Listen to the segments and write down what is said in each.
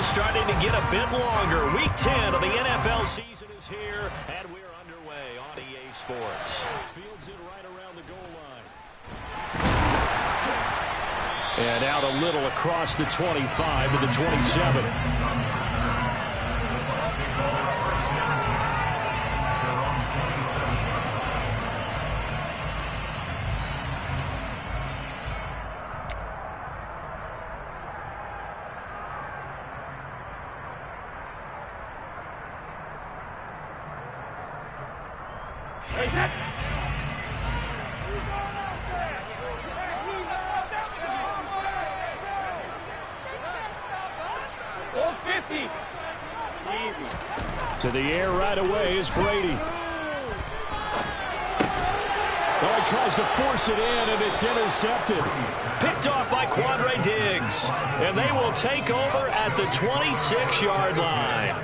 starting to get a bit longer. Week 10 of the NFL season is here, and we're underway on EA Sports. Fields it right around the goal line. And out a little across the 25 to the 27. To the air right away is Brady. Oh, he tries to force it in, and it's intercepted. Picked off by Quandre Diggs. And they will take over at the 26-yard line.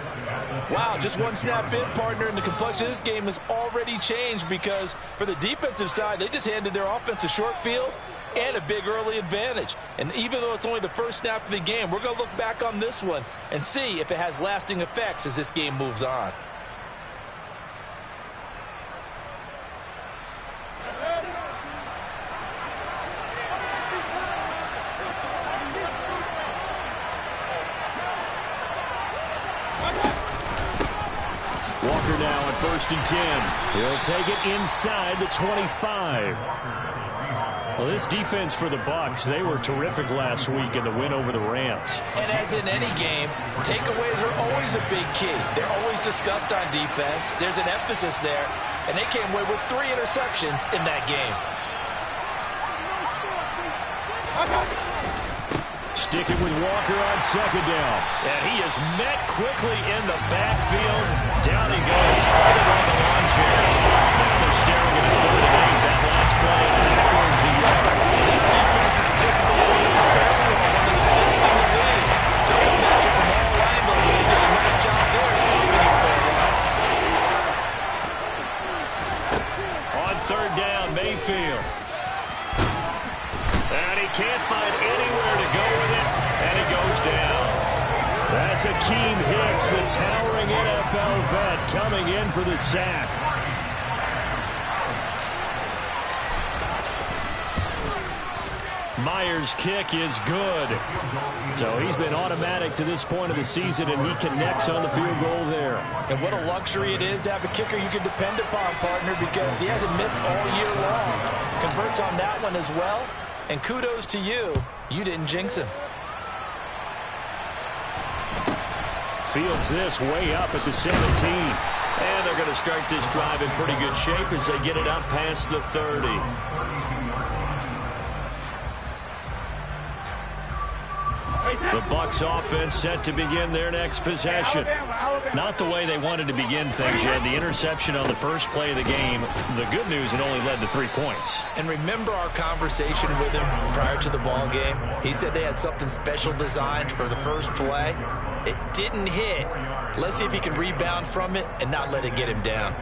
Wow, just one snap in, partner, and the complexion of this game has already changed because for the defensive side, they just handed their offense a short field and a big early advantage. And even though it's only the first snap of the game, we're going to look back on this one and see if it has lasting effects as this game moves on. Walker now at 1st and 10. He'll take it inside the 25. Well, this defense for the Bucs, they were terrific last week in the win over the Rams. And as in any game, takeaways are always a big key. They're always discussed on defense. There's an emphasis there, and they came away with 3 interceptions in that game. Sticking with Walker on 2nd down. And he is met quickly in the backfield. Down he goes, folded like a lawn chair. Now they're staring at a 3rd and 8. That last play backwards a yard. This defense is a difficult one to prepare for. One of the best in the league. They can match it from all angles, and they did a nice job there stopping him for a once. On 3rd down, Mayfield. And he can't find anywhere to go with it, and he goes down. That's Akeem Hicks, the towering NFL vet, coming in for the sack. Myers' kick is good. So he's been automatic to this point of the season, and he connects on the field goal there. And what a luxury it is to have a kicker you can depend upon, partner, because he hasn't missed all year long. Converts on that one as well. And kudos to you. You didn't jinx him. Fields this way up at the 17. And they're going to start this drive in pretty good shape as they get it up past the 30. The Bucs offense set to begin their next possession. Not the way they wanted to begin things yet. The interception on the first play of the game. The good news, it only led to 3 points. And remember our conversation with him prior to the ball game? He said they had something special designed for the first play. It didn't hit. Let's see if he can rebound from it and not let it get him down.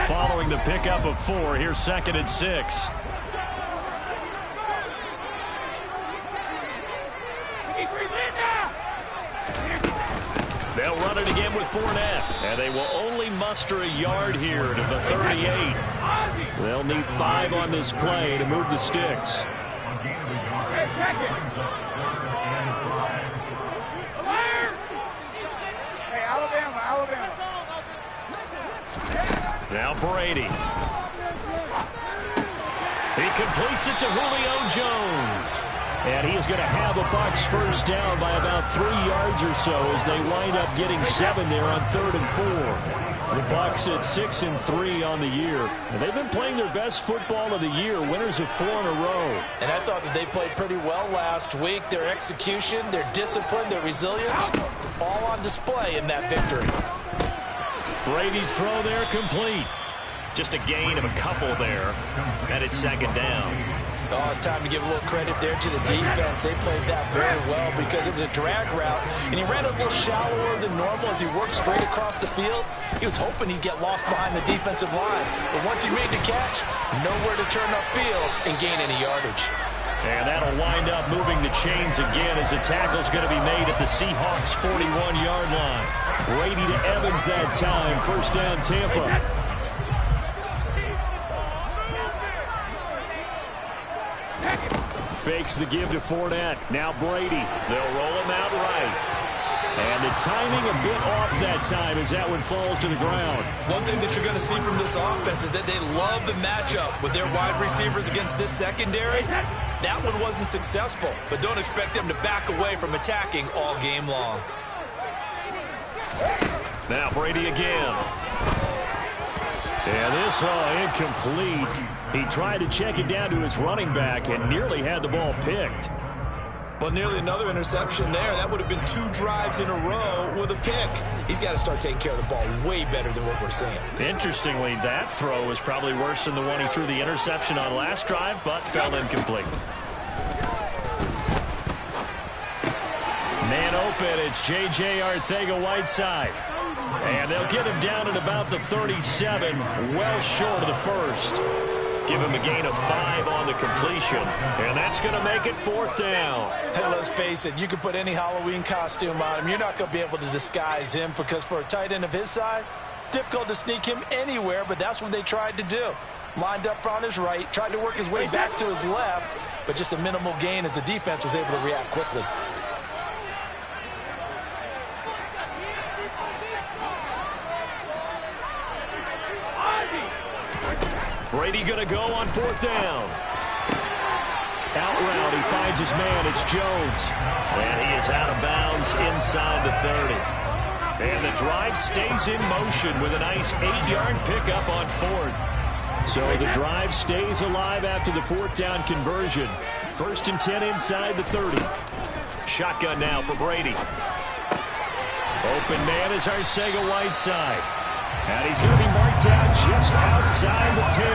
Following the pickup of 4, here's 2nd and 6. They'll run it again with Fournette, and they will only muster a yard here to the 38. They'll need 5 on this play to move the sticks. Now Brady. He completes it to Julio Jones. And he is going to have a Bucs first down by about 3 yards or so as they wind up getting 7 there on 3rd and 4. The Bucs at 6-3 on the year. And they've been playing their best football of the year, winners of 4 in a row. And I thought that they played pretty well last week. Their execution, their discipline, their resilience, all on display in that victory. Brady's throw there complete. Just a gain of a couple there. And it's 2nd down. Oh, it's time to give a little credit there to the defense. They played that very well because it was a drag route, and he ran a little shallower than normal as he worked straight across the field. He was hoping he'd get lost behind the defensive line, but once he made the catch, nowhere to turn upfield and gain any yardage. And that'll wind up moving the chains again as the tackle's going to be made at the Seahawks' 41-yard line. Brady to Evans that time. First down, Tampa. Fakes the give to Fournette. Now Brady. They'll roll him out right. And the timing a bit off that time as that one falls to the ground. One thing that you're going to see from this offense is that they love the matchup with their wide receivers against this secondary. That one wasn't successful, but don't expect them to back away from attacking all game long. Now Brady again. And this incomplete. He tried to check it down to his running back and nearly had the ball picked. Well, nearly another interception there. That would have been 2 drives in a row with a pick. He's got to start taking care of the ball way better than what we're seeing. Interestingly, that throw was probably worse than the one he threw the interception on last drive, but fell incomplete. Man open, it's J.J. Arcega-Whiteside. And they'll get him down at about the 37, well short of the first. Give him a gain of 5 on the completion. And that's going to make it 4th down. And let's face it, you can put any Halloween costume on him. You're not going to be able to disguise him because for a tight end of his size, difficult to sneak him anywhere, but that's what they tried to do. Lined up on his right, tried to work his way back to his left, but just a minimal gain as the defense was able to react quickly. Brady going to go on 4th down. Out route, he finds his man. It's Jones. And he is out of bounds inside the 30. And the drive stays in motion with a nice 8-yard pickup on 4th. So the drive stays alive after the 4th down conversion. 1st and 10 inside the 30. Shotgun now for Brady. Open man is Arcega-Whiteside. And he's going to be marked out just outside the 10.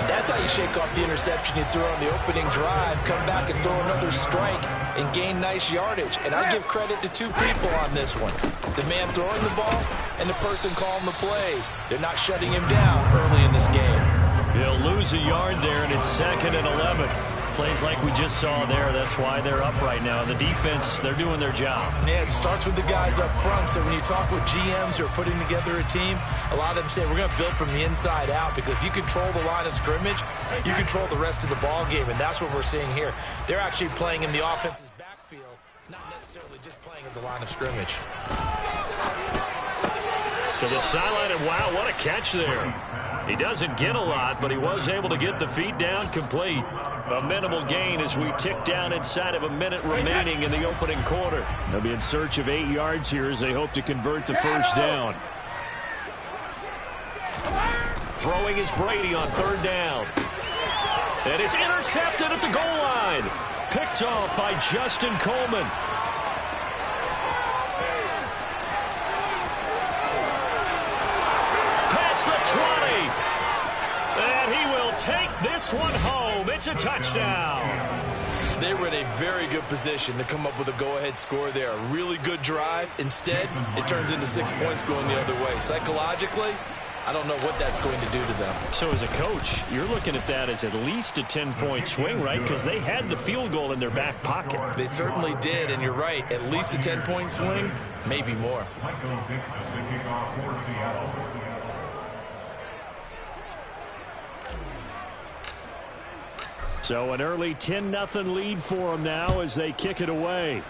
And that's how you shake off the interception you threw on the opening drive, come back and throw another strike and gain nice yardage. And I give credit to 2 people on this one. The man throwing the ball and the person calling the plays. They're not shutting him down early in this game. He'll lose a yard there, and it's 2nd and 11. Plays like we just saw there. That's why they're up right now. The defense, they're doing their job. Yeah, it starts with the guys up front. So when you talk with GMs who are putting together a team, a lot of them say we're going to build from the inside out because if you control the line of scrimmage, you control the rest of the ball game, and that's what we're seeing here. They're actually playing in the offense's backfield, not necessarily just playing at the line of scrimmage. To the sideline, and wow, what a catch there. He doesn't get a lot, but he was able to get the feet down complete. A minimal gain as we tick down inside of a minute remaining in the opening quarter. They'll be in search of 8 yards here as they hope to convert the first down. Throwing is Brady on 3rd down. And it's intercepted at the goal line. Picked off by Justin Coleman. Past the 20. And he will take this one home. It's a touchdown. They were in a very good position to come up with a go-ahead score there. A really good drive. Instead, it turns into 6 points going the other way. Psychologically, I don't know what that's going to do to them. So as a coach, you're looking at that as at least a 10-point swing, right? Because they had the field goal in their back pocket. They certainly did, and you're right. At least a 10-point swing, maybe more. So an early 10-0 lead for them now as they kick it away.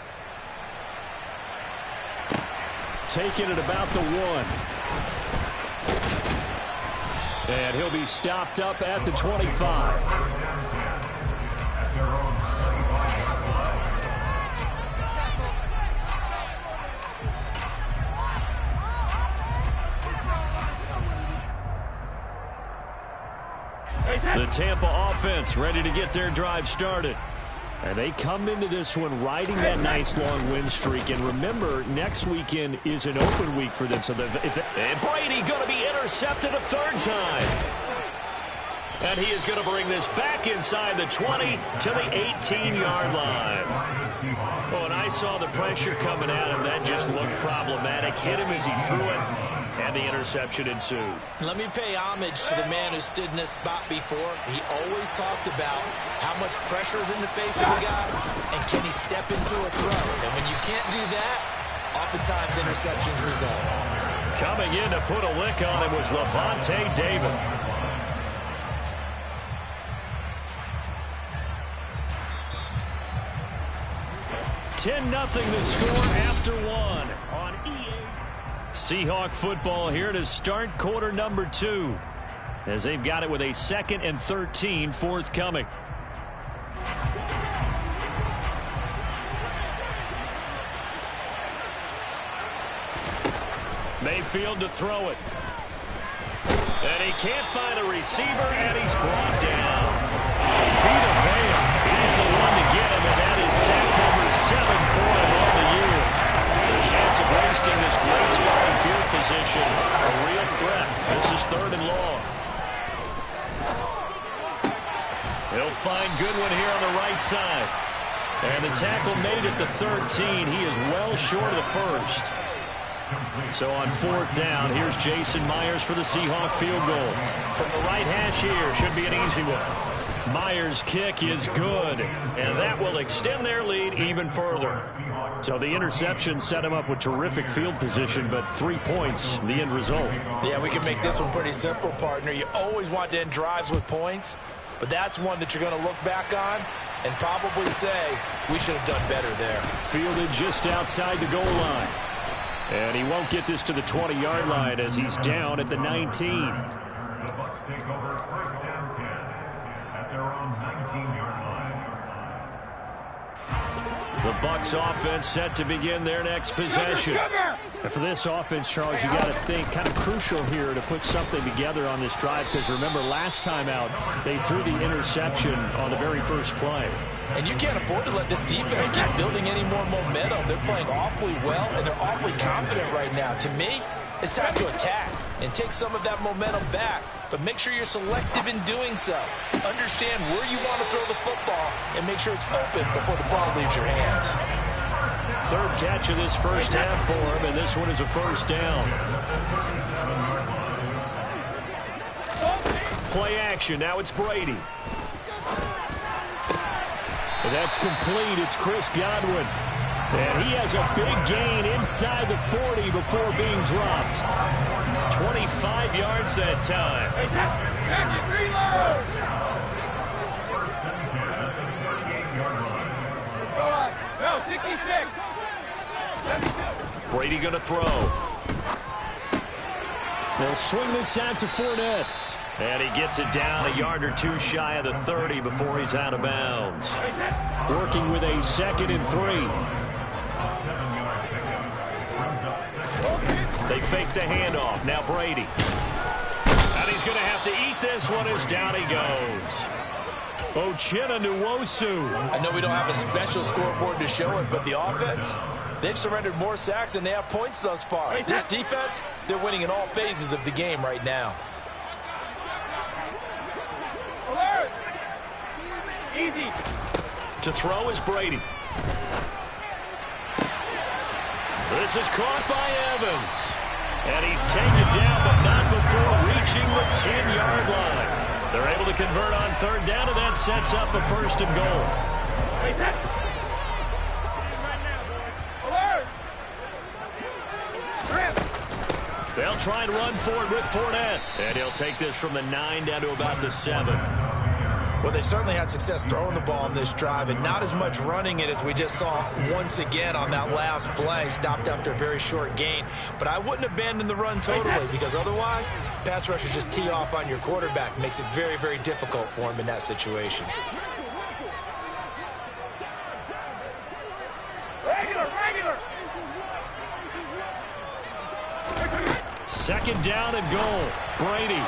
Taking it about the 1. And he'll be stopped up at the 25. The Tampa offense ready to get their drive started. And they come into this one riding that nice long win streak. And remember, next weekend is an open week for them. So and Brady going to be intercepted a 3rd time. And he is going to bring this back inside the 20 to the 18-yard line. Oh, and I saw the pressure coming at him. That just looked problematic. Hit him as he threw it, and the interception ensued. Let me pay homage to the man who stood in this spot before. He always talked about how much pressure is in the face of a guy, and can he step into a throw. And when you can't do that, oftentimes interceptions result. Coming in to put a lick on him was Levante David. 10-0 the score after one on EA. Seahawk football here to start quarter number 2 as they've got it with a 2nd and 13 forthcoming. Mayfield to throw it. And he can't find a receiver, and he's brought down. Vita Vea, he's the one to get him, and that is sack number 7 for him on the year. The chance of wasting this great starting field position, a real threat. This is 3rd and long. He'll find Goodwin here on the right side. And the tackle made at the 13. He is well short of the first. So on 4th down, here's Jason Myers for the Seahawk field goal. From the right hash here, should be an easy one. Myers' kick is good, and that will extend their lead even further. So the interception set him up with terrific field position, but 3 points, the end result. Yeah, we can make this one pretty simple, partner. You always want to end drives with points, but that's one that you're going to look back on and probably say, we should have done better there. Fielded just outside the goal line. And he won't get this to the 20-yard line as he's down at the 19. The Bucs take over 1st and 10 at their own 19-yard line. The Bucs offense set to begin their next possession. And for this offense, Charles, you got to think kind of crucial here to put something together on this drive, because remember last time out they threw the interception on the very first play. And you can't afford to let this defense keep building any more momentum. They're playing awfully well, and they're awfully confident right now. To me, it's time to attack and take some of that momentum back. But make sure you're selective in doing so. Understand where you want to throw the football and make sure it's open before the ball leaves your hands. 3rd catch of this first half for him, and this one is a 1st down. Play action. Now it's Brady. And that's complete. It's Chris Godwin. And he has a big gain inside the 40 before being dropped. 25 yards that time. Brady going to throw. They'll swing this out to Fournette. And he gets it down a yard or 2 shy of the 30 before he's out of bounds. Working with a 2nd and 3. They fake the handoff. Now Brady. And he's going to have to eat this one as down he goes. Uchenna Nwosu. I know we don't have a special scoreboard to show it, but the offense, they've surrendered more sacks than they have points thus far. This defense, they're winning in all phases of the game right now. To throw is Brady. This is caught by Evans. And he's taken down, but not before reaching the 10-yard line. They're able to convert on 3rd down, and that sets up a 1st and goal. They'll try and run forward with Fournette. And he'll take this from the 9 down to about the 7. Well, they certainly had success throwing the ball on this drive, and not as much running it as we just saw once again on that last play. Stopped after a very short gain. But I wouldn't abandon the run totally, because otherwise, pass rushers just tee off on your quarterback. Makes it very, very difficult for him in that situation. Regular. 2nd down and goal. Brady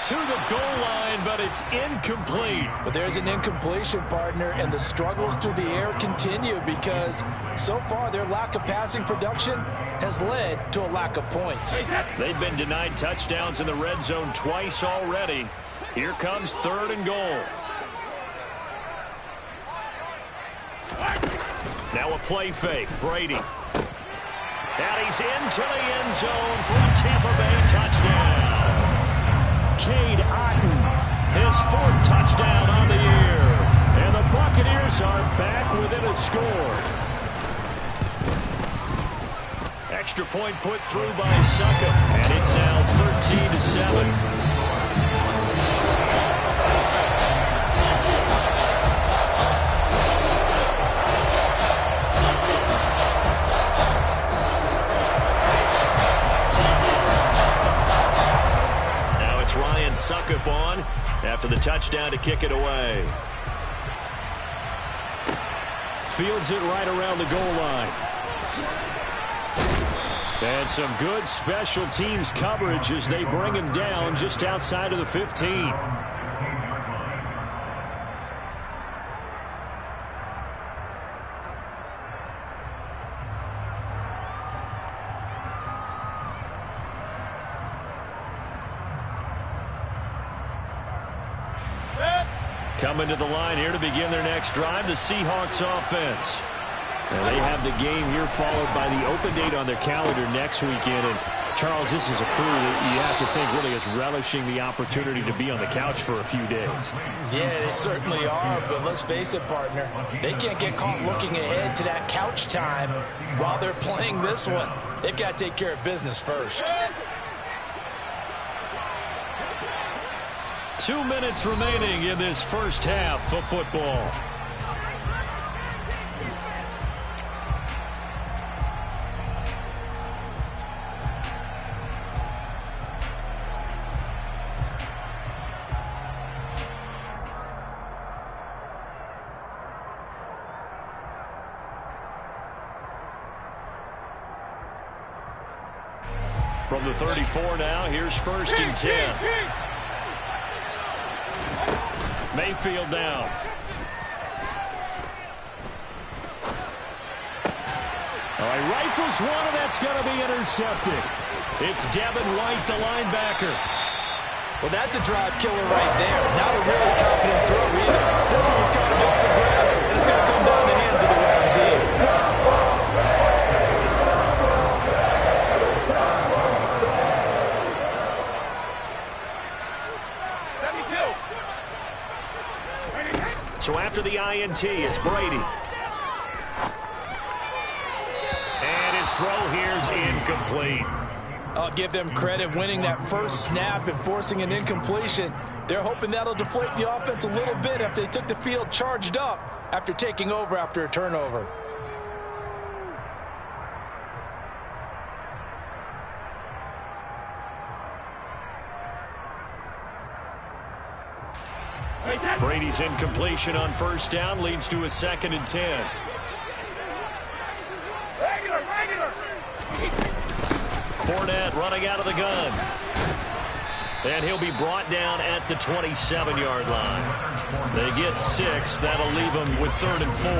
to the goal line, but it's incomplete. But there's an incompletion, partner, and the struggles through the air continue because so far their lack of passing production has led to a lack of points. They've been denied touchdowns in the red zone twice already. Here comes 3rd and goal. Now a play fake. Brady. And he's into the end zone for a Tampa Bay touchdown. Cade Otton, his 4th touchdown on the year. And the Buccaneers are back within a score. Extra point put through by Succop. And it's now 13-7. Succop on after the touchdown to kick it away. Fields it right around the goal line. And some good special teams coverage as they bring him down just outside of the 15. Coming to the line here to begin their next drive, the Seahawks offense. And they have the game here followed by the open date on their calendar next weekend. And Charles, this is a crew that you have to think really is relishing the opportunity to be on the couch for a few days. Yeah, they certainly are, but let's face it, partner. They can't get caught looking ahead to that couch time while they're playing this one. They've got to take care of business first. 2 minutes remaining in this first half of football. From the 34 now, here's 1st and 10. Mayfield down. All right, rifles one, and that's going to be intercepted. It's Devin White, the linebacker. Well, that's a drive killer right there. Not a really confident throw either. This one was kind of up for grabs, and it's going to come down to the hands of the wrong team. So after the INT, it's Brady. And his throw here's incomplete. I'll give them credit winning that first snap and forcing an incompletion. They're hoping that'll deflate the offense a little bit after they took the field charged up after taking over after a turnover. Brady's incompletion on 1st down leads to a 2nd and 10. Fournette running out of the gun. And he'll be brought down at the 27-yard line. They get 6. That'll leave them with 3rd and 4.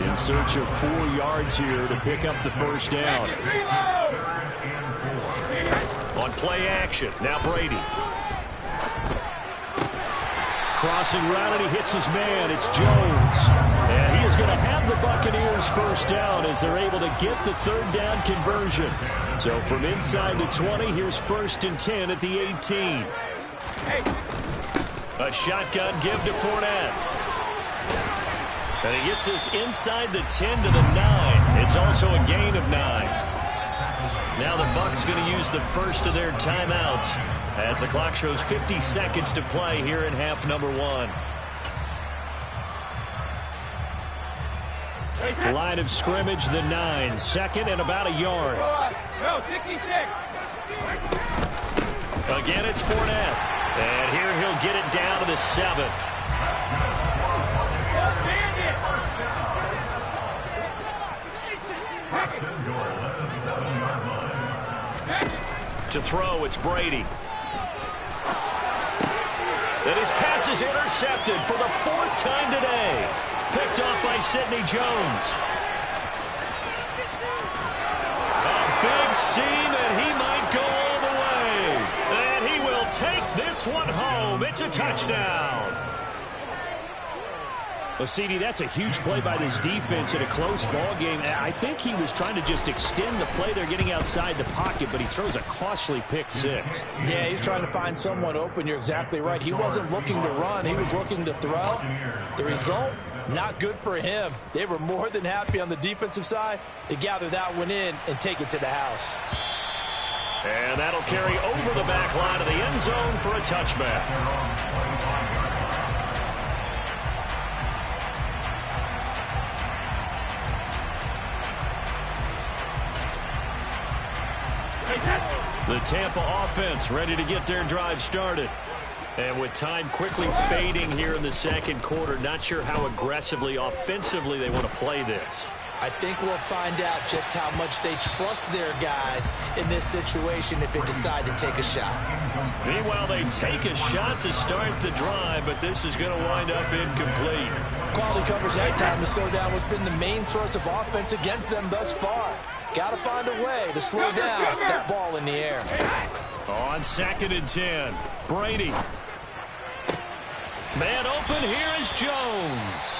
In search of 4 yards here to pick up the 1st down. On play action, now Brady. Crossing route, and he hits his man. It's Jones. And he is going to have the Buccaneers 1st down as they're able to get the 3rd down conversion. So from inside the 20, here's 1st and 10 at the 18. A shotgun give to Fournette. And he gets this inside the 10 to the 9. It's also a gain of 9. Now the Bucs going to use the first of their timeouts as the clock shows 50 seconds to play here in half number 1. Line of scrimmage, the 9. 2nd and about a yard. Again, it's Fournette. And here he'll get it down to the 7. To throw, it's Brady. And his pass is intercepted for the 4th time today. Picked off by Sidney Jones. A big seam, and he might go all the way. And he will take this this one home. It's a touchdown. Well, CD, that's a huge play by this defense in a close ball game. I think he was trying to just extend the play. They're getting outside the pocket, but he throws a costly pick six. Yeah, he's trying to find someone open. You're exactly right. He wasn't looking to run. He was looking to throw. The result, not good for him. They were more than happy on the defensive side to gather that one in and take it to the house. And that'll carry over the back line of the end zone for a touchback. The Tampa offense ready to get their drive started. And with time quickly fading here in the second quarter, not sure how aggressively, offensively they want to play this. I think we'll find out just how much they trust their guys in this situation if they decide to take a shot. Meanwhile, they take a shot to start the drive, but this is going to wind up incomplete. Quality coverage that time to slow down what's been the main source of offense against them thus far. Got to find a way to slow down that ball in the air. On 2nd and 10, Brady. Man open, here is Jones.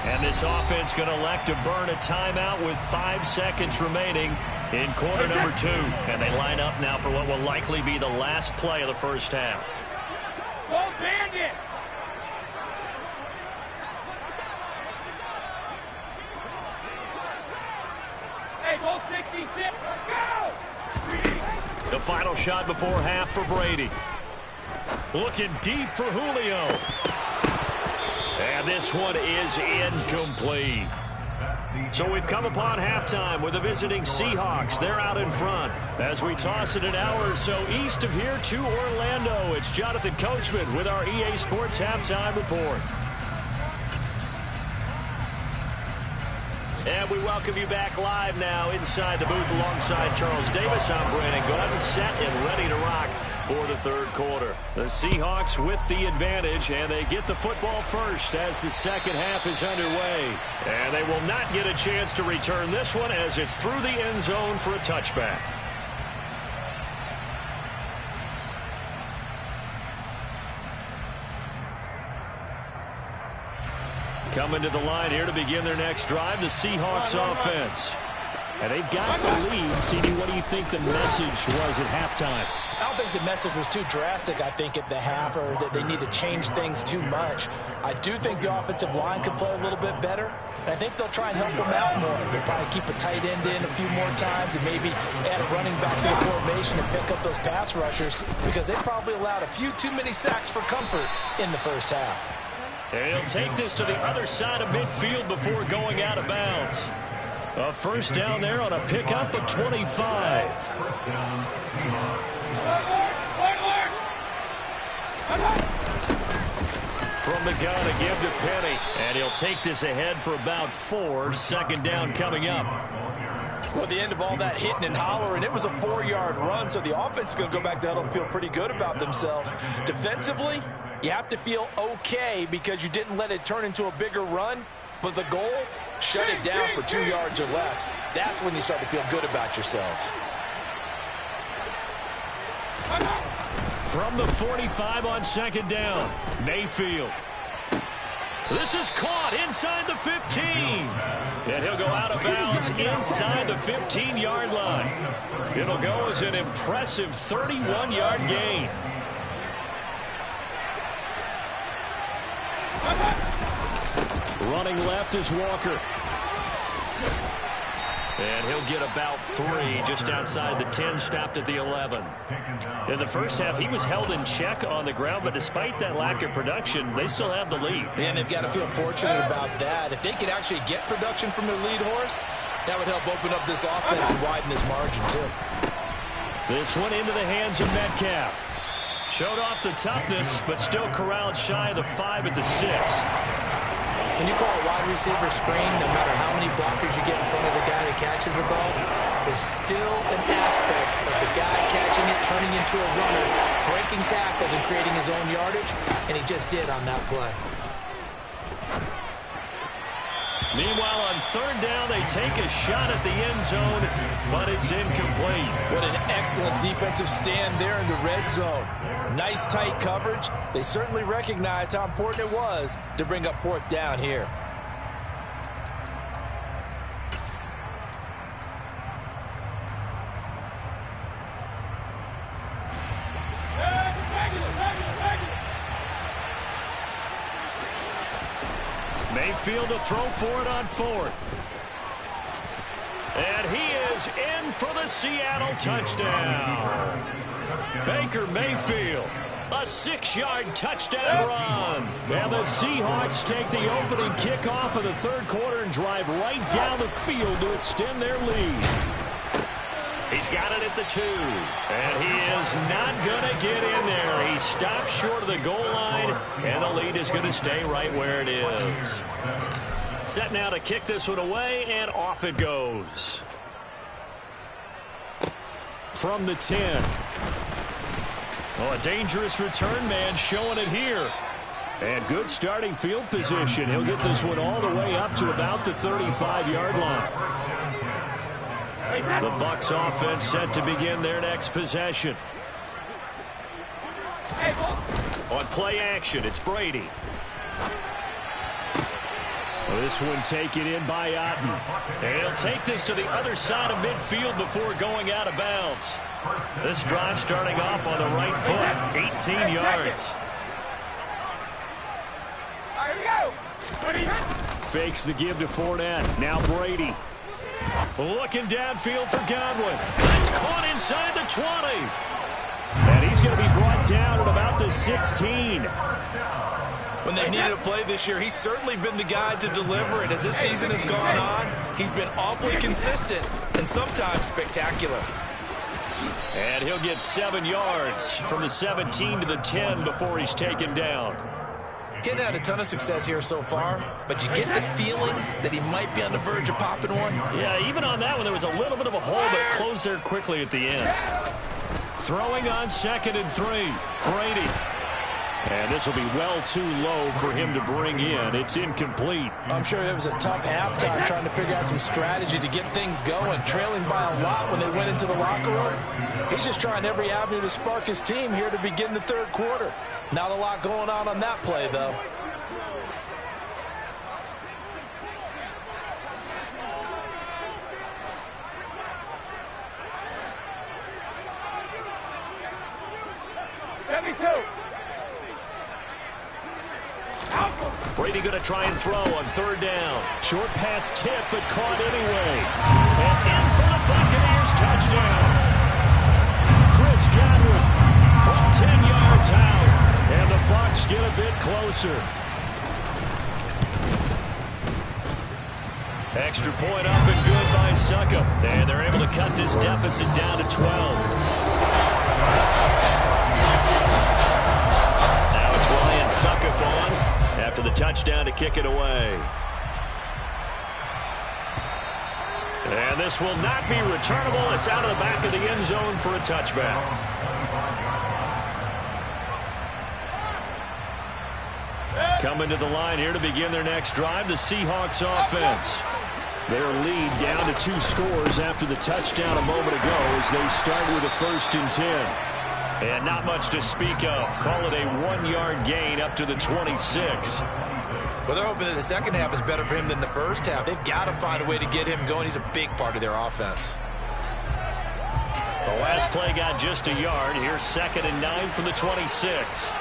And this offense going to elect to burn a timeout with 5 seconds remaining in quarter number 2. And they line up now for what will likely be the last play of the first half. Go Bandit! Hey, go 66! Go! The final shot before half for Brady. Looking deep for Julio. And this one is incomplete. So we've come upon halftime with the visiting Seahawks. They're out in front. As we toss it an hour or so east of here to Orlando, it's Jonathan Coachman with our EA Sports Halftime Report. And we welcome you back live now inside the booth alongside Charles Davis. I'm Brandon Gordon, set and ready to rock for the third quarter. The Seahawks with the advantage, and they get the football first as the second half is underway. And they will not get a chance to return this one as it's through the end zone for a touchback. Coming to the line here to begin their next drive, the Seahawks offense. And they've got the lead. CD, what do you think the message was at halftime? I don't think the message was too drastic, I think, at the half, or that they need to change things too much. I do think the offensive line could play a little bit better, and I think they'll try and help them out more. They'll probably keep a tight end in a few more times and maybe add a running back to the formation and pick up those pass rushers, because they probably allowed a few too many sacks for comfort in the first half. And he'll take this to the other side of midfield before going out of bounds. A first down there on a pickup of 25. From the gun again to Penny. And he'll take this ahead for about 4. Second down coming up. Well, the end of all that hitting and hollering, it was a 4-yard run, so the offense is going to go back down and feel pretty good about themselves. Defensively, you have to feel okay because you didn't let it turn into a bigger run, but the goal, shut it down for 2 yards or less. That's when you start to feel good about yourselves. From the 45 on second down, Mayfield. This is caught inside the 15. And he'll go out of bounds inside the 15-yard line. It'll go as an impressive 31-yard gain. Running left is Walker. And he'll get about 3 just outside the 10, stopped at the 11. In the first half, he was held in check on the ground, but despite that lack of production, they still have the lead. And they've got to feel fortunate about that. If they could actually get production from their lead horse, that would help open up this offense and widen this margin, too. This one into the hands of Metcalf. Showed off the toughness, but still corralled shy of the 5 at the 6. When you call a wide receiver screen, no matter how many blockers you get in front of the guy that catches the ball, there's still an aspect of the guy catching it, turning into a runner, breaking tackles and creating his own yardage, and he just did on that play. Meanwhile, on third down, they take a shot at the end zone, but it's incomplete. What an excellent defensive stand there in the red zone. Nice tight coverage. They certainly recognized how important it was to bring up fourth down here. Mayfield to throw for it on fourth. And he is in for the Seattle touchdown. Baker Mayfield, a 6-yard touchdown run. And the Seahawks take the opening kickoff of the third quarter and drive right down the field to extend their lead. He's got it at the 2. And he is not going to get in there. He stops short of the goal line, and the lead is going to stay right where it is. Set now to kick this one away, and off it goes. From the 10. Oh, a dangerous return man showing it here. And good starting field position. He'll get this one all the way up to about the 35-yard line. The Bucs offense set to begin their next possession. On play action, it's Brady. This one taken in by Otten. And he'll take this to the other side of midfield before going out of bounds. This drive starting off on the right foot, 18 yards. Fakes the give to Fournette. Now Brady. Looking downfield for Godwin. That's caught inside the 20. And he's going to be brought down at about the 16. When they needed a play this year, he's certainly been the guy to deliver it. As this season has gone on, he's been awfully consistent and sometimes spectacular. And he'll get 7 yards from the 17 to the 10 before he's taken down. Getting had a ton of success here so far, but you get the feeling that he might be on the verge of popping one. Yeah, even on that one, there was a little bit of a hole, but it closed there quickly at the end. Throwing on 2nd and 3, Brady. And this will be well too low for him to bring in. It's incomplete. I'm sure it was a tough halftime trying to figure out some strategy to get things going, trailing by a lot when they went into the locker room. He's just trying every avenue to spark his team here to begin the third quarter. Not a lot going on that play, though. Brady going to try and throw on third down. Short pass tip, but caught anyway. And in for the Buccaneers touchdown. Chris Godwin from 10 yards out. And the Bucs get a bit closer. Extra point up and good by Suckup. And they're able to cut this deficit down to 12. Now it's Ryan Suckup on after the touchdown to kick it away. And this will not be returnable. It's out of the back of the end zone for a touchback. Coming to the line here to begin their next drive, the Seahawks offense. Their lead down to 2 scores after the touchdown a moment ago as they start with a 1st and 10. And not much to speak of. Call it a 1-yard gain up to the 26. Well, they're hoping that the second half is better for him than the first half. They've got to find a way to get him going. He's a big part of their offense. The last play got just a yard. Here's 2nd and 9 from the 26.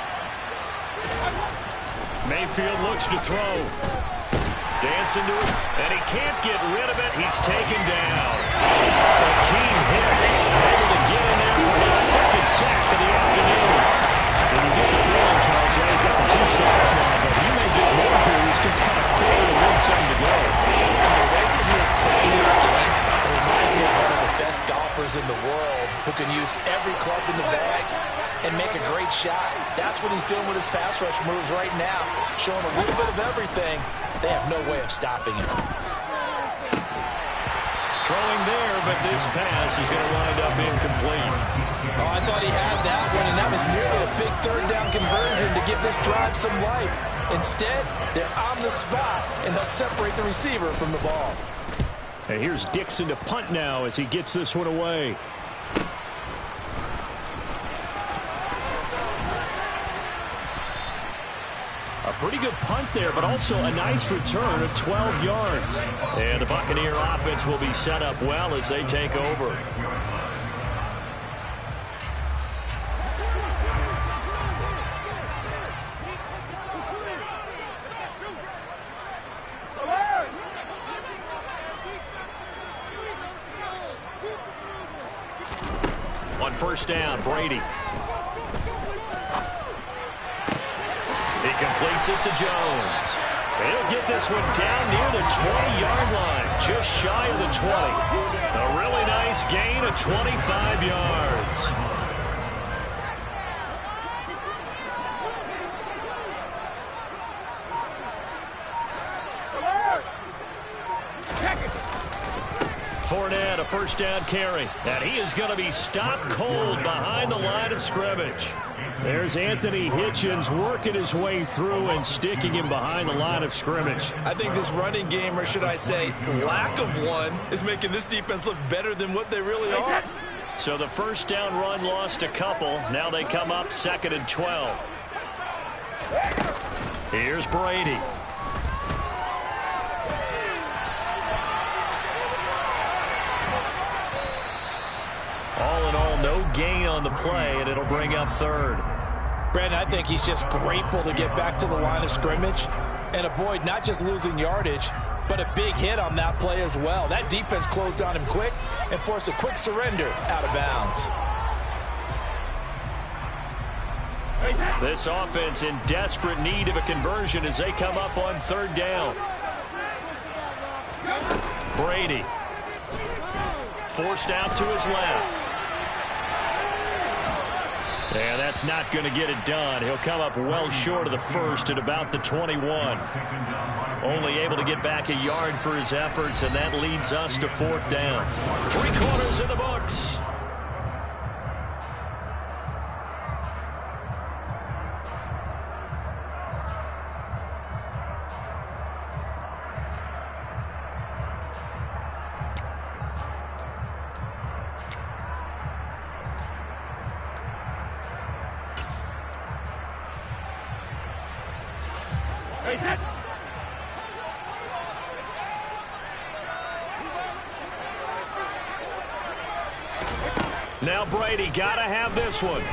Mayfield looks to throw. Dancing to it, and he can't get rid of it. He's taken down. Akeem Hicks able to get in there for his 2nd sack of the afternoon. And you get the feeling, Charles, he's got the 2 sacks now, but he may get more here. He's just got a quarter and then some to go. And the way that he has played this game reminds me of one of the best golfers in the world who can use every club in the bag and make a great shot. That's what he's doing with his pass rush moves right now, showing a little bit of everything. They have no way of stopping him. Throwing there, but this pass is going to wind up incomplete. Oh, I thought he had that one, and that was nearly a big third down conversion to give this drive some life. Instead, they're on the spot and help separate the receiver from the ball. And here's Dixon to punt now as he gets this one away. A pretty good punt there, but also a nice return of 12 yards. And the Buccaneer offense will be set up well as they take over. On first down, Brady. He completes it to Jones. He'll get this one down near the 20-yard line, just shy of the 20. A really nice gain of 25 yards. Fournette, a first down carry. And he is going to be stopped cold behind the line of scrimmage. There's Anthony Hitchens working his way through and sticking him behind the line of scrimmage. I think this running game, or should I say lack of one, is making this defense look better than what they really are. So the first down run lost a couple. Now they come up 2nd and 12. Here's Brady. All in all, no gain on the play, and it'll bring up 3rd. Brandon, I think he's just grateful to get back to the line of scrimmage and avoid not just losing yardage, but a big hit on that play as well. That defense closed on him quick and forced a quick surrender out of bounds. This offense in desperate need of a conversion as they come up on 3rd down. Brady. Forced out to his left. And that's not going to get it done. He'll come up well short of the first at about the 21. Only able to get back a yard for his efforts, and that leads us to 4th down. 3 quarters in the books. Now Brady got to have this one.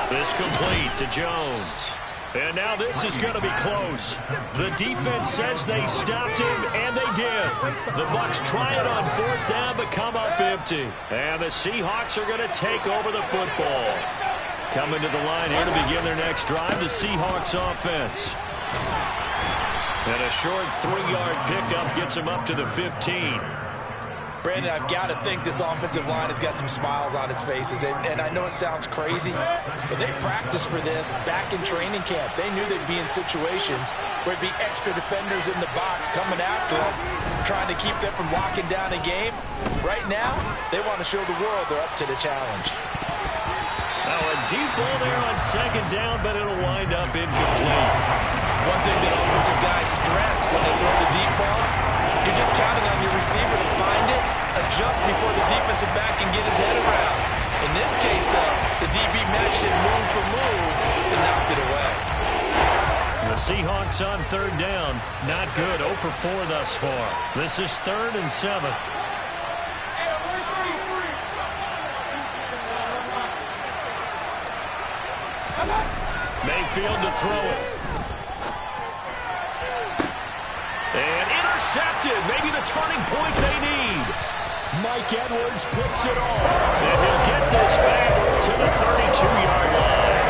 This complete to Jones. And now this is going to be close. The defense says they stopped him, and they did. The Bucs try it on 4th down, but come up empty. And the Seahawks are going to take over the football. Coming to the line here to begin their next drive, the Seahawks offense. And a short 3-yard pickup gets them up to the 15. Brandon, I've got to think this offensive line has got some smiles on its faces. And I know it sounds crazy, but they practiced for this back in training camp. They knew they'd be in situations where it'd be extra defenders in the box coming after them, trying to keep them from locking down a game. Right now, they want to show the world they're up to the challenge. Now a deep ball there on 2nd down, but it'll wind up incomplete. One thing that offensive guys stress when they throw the deep ball, you're just counting on your receiver to find it, adjust before the defensive back can get his head around. In this case, though, the DB matched it move for move and knocked it away. The Seahawks on 3rd down. Not good. 0 for 4 thus far. This is 3rd and 7. Mayfield to throw it. And intercepted. Maybe the turning point they need. Mike Edwards picks it off. And he'll get this back to the 32-yard line.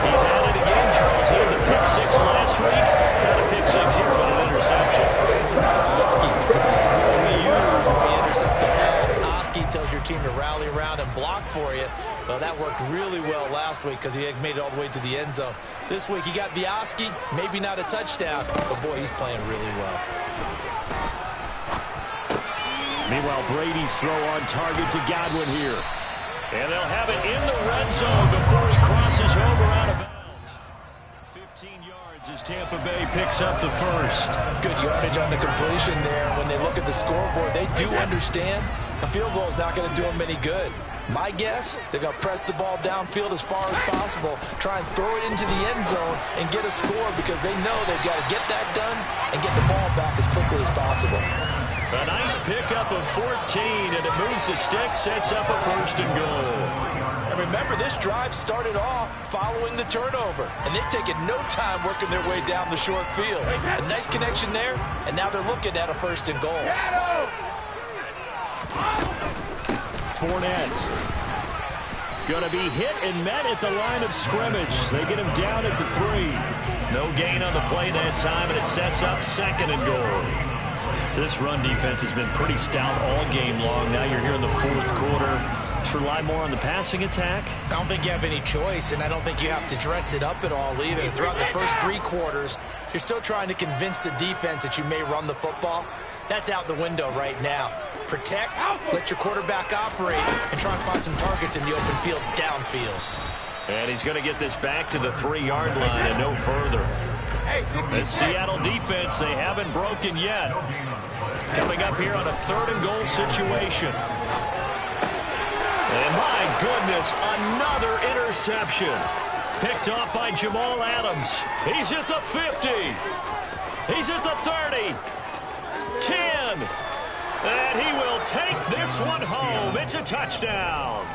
He's at it again, Charles. He had the pick 6 last week. Not a pick 6 here, but an interception. It's another Oski, because that's what we use when we intercept the pass. Oski tells your team to rally around and block for you. Well, that worked really well last week because he had made it all the way to the end zone. This week he got the Oski, maybe not a touchdown, but boy, he's playing really well. Meanwhile, Brady's throw on target to Godwin here. And they'll have it in the red zone before he crosses over out of bounds. 15 yards as Tampa Bay picks up the first. Good yardage on the completion there. When they look at the scoreboard, they do understand a field goal is not going to do them any good. My guess, they're going to press the ball downfield as far as possible, try and throw it into the end zone and get a score because they know they've got to get that done and get the ball back as quickly as possible. A nice pickup of 14, and it moves the stick, sets up a 1st and goal. And remember, this drive started off following the turnover, and they've taken no time working their way down the short field. A nice connection there, and now they're looking at a 1st and goal. Fournette going to be hit and met at the line of scrimmage. They get him down at the 3. No gain on the play that time, and it sets up 2nd and goal. This run defense has been pretty stout all game long. Now you're here in the 4th quarter. Just rely more on the passing attack. I don't think you have any choice, and I don't think you have to dress it up at all either. Throughout the first 3 quarters, you're still trying to convince the defense that you may run the football. That's out the window right now. Protect, let your quarterback operate, and try and find some targets in the open field downfield. And he's going to get this back to the 3-yard line and no further. The Seattle defense, they haven't broken yet. Coming up here on a 3rd and goal situation. And my goodness, another interception. Picked off by Jamal Adams. He's at the 50. He's at the 30. 10. And he will take this one home. It's a touchdown.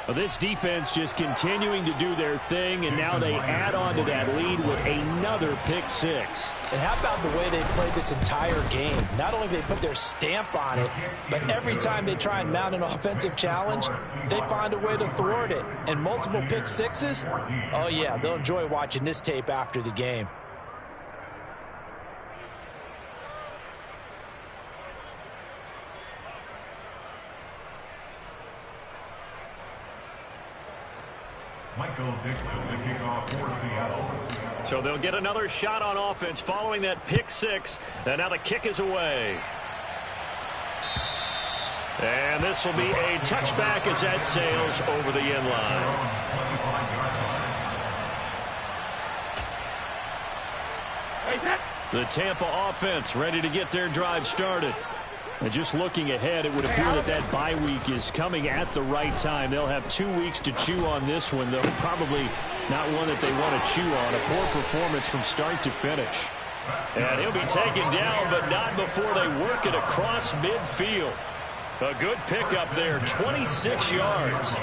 Well, this defense just continuing to do their thing, and now they add on to that lead with another pick 6. And how about the way they played this entire game? Not only did they put their stamp on it, but every time they try and mount an offensive challenge, they find a way to thwart it. And multiple pick 6s? Oh, yeah, they'll enjoy watching this tape after the game. Michael Dixon, the kickoff for Seattle. So they'll get another shot on offense following that pick 6. And now the kick is away. And this will be a touchback as that sails over the end line. The Tampa offense ready to get their drive started. And just looking ahead, it would appear that that bye week is coming at the right time. They'll have 2 weeks to chew on this one, though probably not one that they want to chew on. A poor performance from start to finish. And he'll be taken down, but not before they work it across midfield. A good pickup there, 26 yards.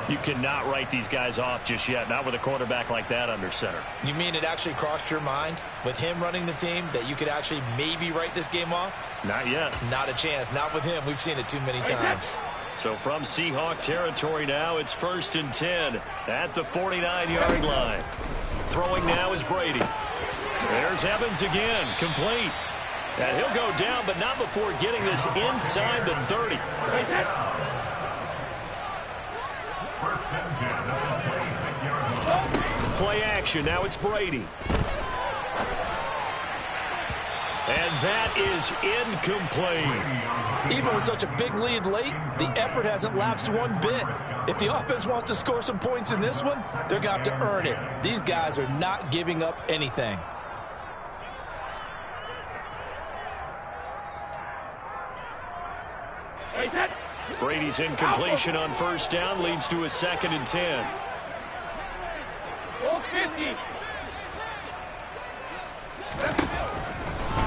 You cannot write these guys off just yet, not with a quarterback like that under center. You mean it actually crossed your mind with him running the team that you could actually maybe write this game off? Not yet. Not a chance. Not with him. We've seen it too many times. So from Seahawk territory now, it's 1st and 10 at the 49-yard line. Throwing now is Brady. There's Evans again, complete. And he'll go down, but not before getting this inside the 30. Play action. Now it's Brady. And that is incomplete. Even with such a big lead late, the effort hasn't lapsed one bit. If the offense wants to score some points in this one, they're going to have to earn it. These guys are not giving up anything. Brady's incompletion on 1st down leads to a 2nd and 10.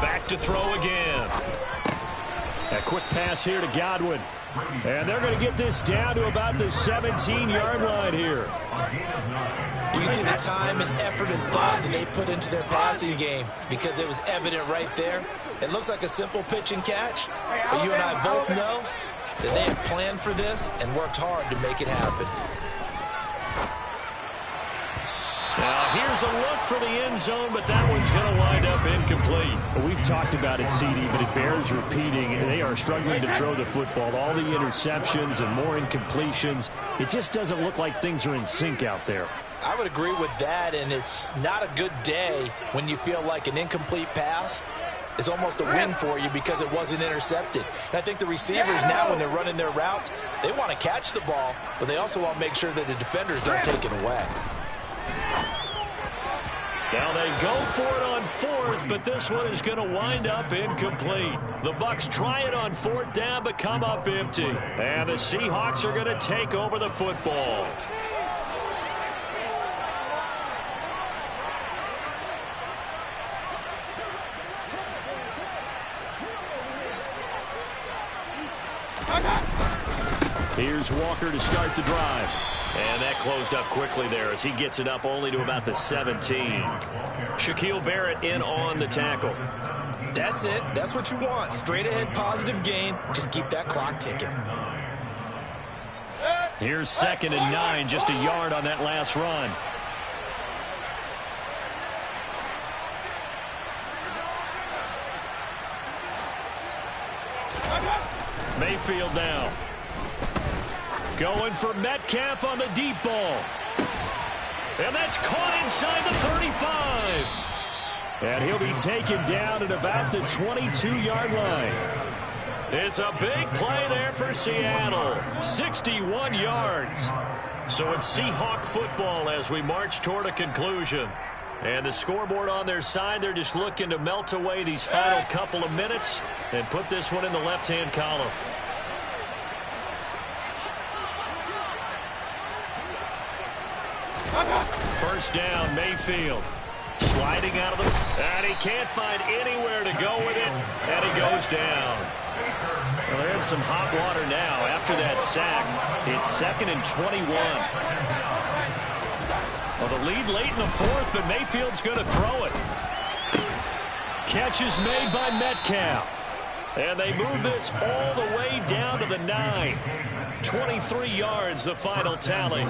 Back to throw again. A quick pass here to Godwin. And they're going to get this down to about the 17-yard line here. You can see the time and effort and thought that they put into their passing game because it was evident right there. It looks like a simple pitch and catch, but you and I both know that they have planned for this and worked hard to make it happen. Now here's a look for the end zone, but that one's going to wind up incomplete. Well, we've talked about it, CD, but it bears repeating. They are struggling to throw the football. All the interceptions and more incompletions. It just doesn't look like things are in sync out there. I would agree with that, and it's not a good day when you feel like an incomplete pass is almost a win for you because it wasn't intercepted. And I think the receivers now, when they're running their routes, they want to catch the ball, but they also want to make sure that the defenders don't take it away. Now they go for it on fourth, but this one is going to wind up incomplete. The Bucs try it on fourth down, but come up empty. And the Seahawks are going to take over the football. Here's Walker to start the drive. And that closed up quickly there as he gets it up only to about the 17. Shaquille Barrett in on the tackle. That's it. That's what you want. Straight ahead positive gain. Just keep that clock ticking. Here's 2nd and 9, just a yard on that last run. Mayfield now. Going for Metcalf on the deep ball. And that's caught inside the 35. And he'll be taken down at about the 22-yard line. It's a big play there for Seattle. 61 yards. So it's Seahawk football as we march toward a conclusion. And the scoreboard on their side, they're just looking to melt away these final couple of minutes and put this one in the left-hand column. First down, Mayfield. Sliding out of the... And he can't find anywhere to go with it. And he goes down. Well, they're in some hot water now after that sack. It's 2nd and 21. Well, the lead late in the fourth, but Mayfield's going to throw it. Catch is made by Metcalf. And they move this all the way down to the 9. 23 yards, the final tally.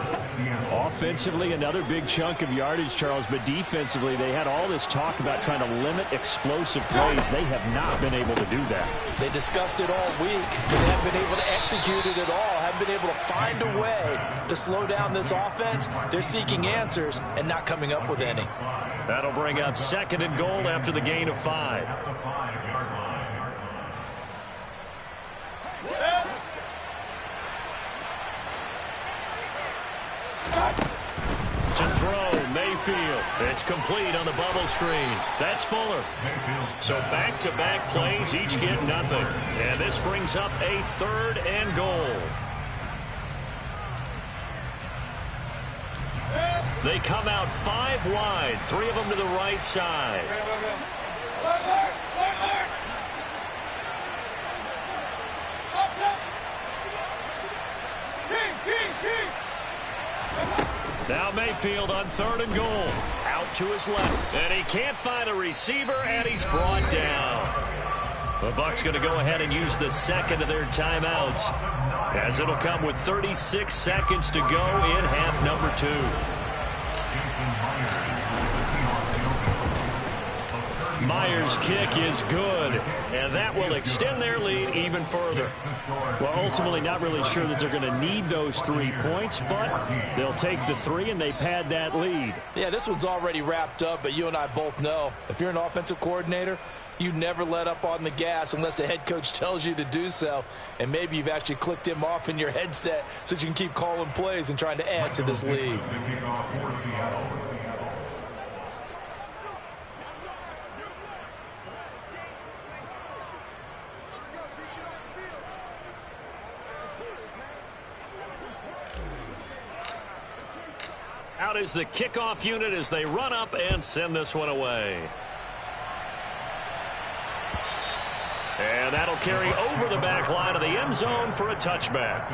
Offensively, another big chunk of yardage, Charles, but defensively, they had all this talk about trying to limit explosive plays. They have not been able to do that. They discussed it all week, but they haven't been able to execute it at all, haven't been able to find a way to slow down this offense. They're seeking answers and not coming up with any. That'll bring up 2nd and goal after the gain of 5. To throw, Mayfield. It's complete on the bubble screen. That's Fuller. So back-to-back plays, each get nothing. And this brings up a 3rd and goal. They come out 5 wide, 3 of them to the right side. Now Mayfield on 3rd and goal. Out to his left. And he can't find a receiver, and he's brought down. The Bucs going to go ahead and use the 2nd of their timeouts, as it'll come with 36 seconds to go in half number 2. Myers' kick is good, and that will extend their lead even further. Well, ultimately, not really sure that they're going to need those 3 points, but they'll take the 3, and they pad that lead. Yeah, this one's already wrapped up, but you and I both know if you're an offensive coordinator, you never let up on the gas unless the head coach tells you to do so, and maybe you've actually clicked him off in your headset so you can keep calling plays and trying to add to this lead. Out is the kickoff unit as they run up and send this one away. And that'll carry over the back line of the end zone for a touchback.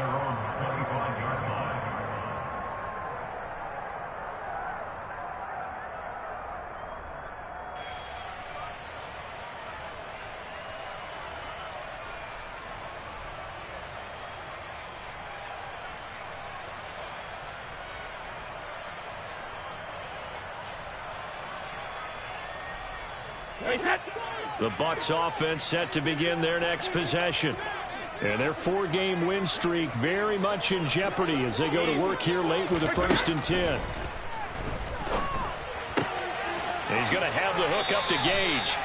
The Bucs offense set to begin their next possession. And their 4-game win streak very much in jeopardy as they go to work here late with a 1st and 10. He's going to have the hook up to Gage.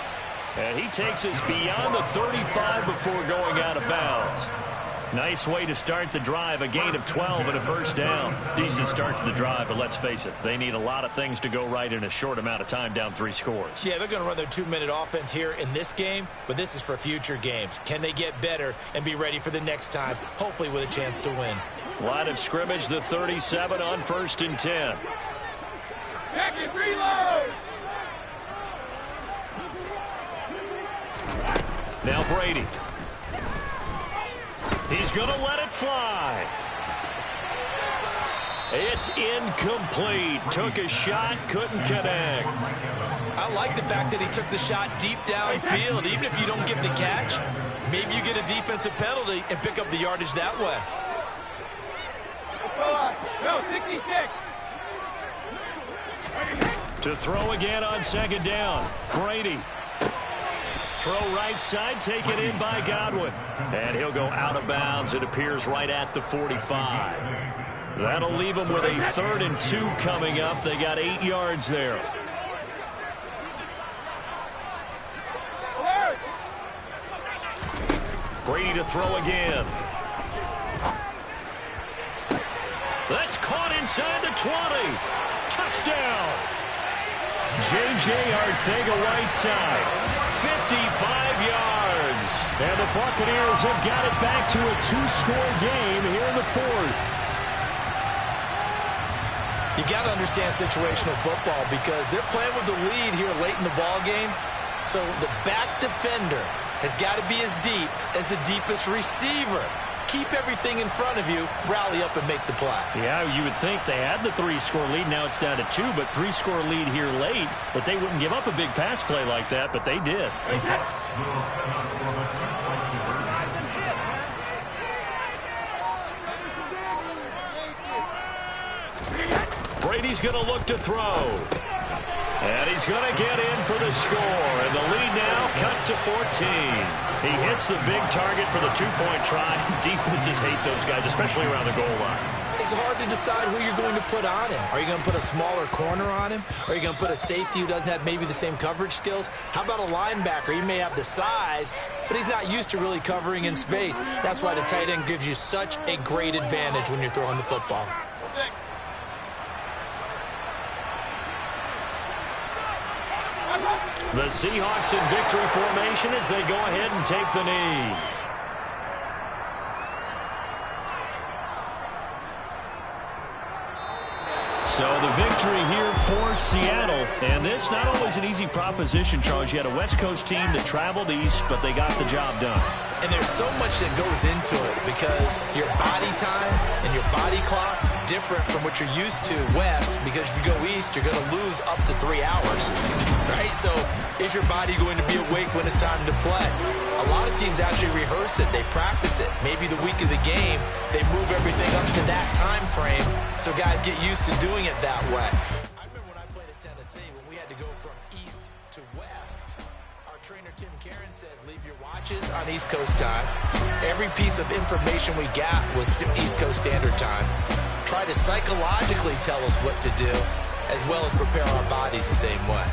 And he takes us beyond the 35 before going out of bounds. Nice way to start the drive, a gain of 12 and a first down. Decent start to the drive, but let's face it, they need a lot of things to go right in a short amount of time, down 3 scores. Yeah, they're going to run their 2-minute offense here in this game, but this is for future games. Can they get better and be ready for the next time, hopefully with a chance to win? Line of scrimmage, the 37 on 1st and 10. Back and reload. Now Brady. He's going to let it fly. It's incomplete. Took a shot, couldn't connect. I like the fact that he took the shot deep downfield. Even if you don't get the catch, maybe you get a defensive penalty and pick up the yardage that way. No, 66. To throw again on 2nd down. Brady. Throw right side, taken in by Godwin. And he'll go out of bounds. It appears right at the 45. That'll leave them with a 3rd and 2 coming up. They got 8 yards there. Brady to throw again. That's caught inside the 20. Touchdown. J.J. Arcega-Whiteside, 55 yards. And the Buccaneers have got it back to a 2-score game here in the 4th. You got to understand situational football because they're playing with the lead here late in the ball game. So the back defender has got to be as deep as the deepest receiver. Keep everything in front of you, rally up and make the play. Yeah, you would think they had the 3-score lead. Now it's down to 2, but 3-score lead here late. But they wouldn't give up a big pass play like that, but they did. Brady's going to look to throw. And he's going to get in for the score. And the lead now cut to 14. He hits the big target for the 2-point try. Defenses hate those guys, especially around the goal line. It's hard to decide who you're going to put on him. Are you going to put a smaller corner on him? Are you going to put a safety who doesn't have maybe the same coverage skills? How about a linebacker? He may have the size, but he's not used to really covering in space. That's why the tight end gives you such a great advantage when you're throwing the football. The Seahawks in victory formation as they go ahead and take the knee. So the victory here for Seattle. And this not always an easy proposition, Charles. You had a West Coast team that traveled east, but they got the job done. And there's so much that goes into it because your body time and your body clock different from what you're used to west, because if you go east, you're going to lose up to 3 hours, right? So is your body going to be awake when it's time to play? A lot of teams actually rehearse it. They practice it. Maybe the week of the game, they move everything up to that time frame so guys get used to doing it that way. I remember when I played at Tennessee, when we had to go from east to west, our trainer Tim Karen said, leave your watches on East Coast time. Every piece of information we got was East Coast Standard Time. Try to psychologically tell us what to do, as well as prepare our bodies the same way.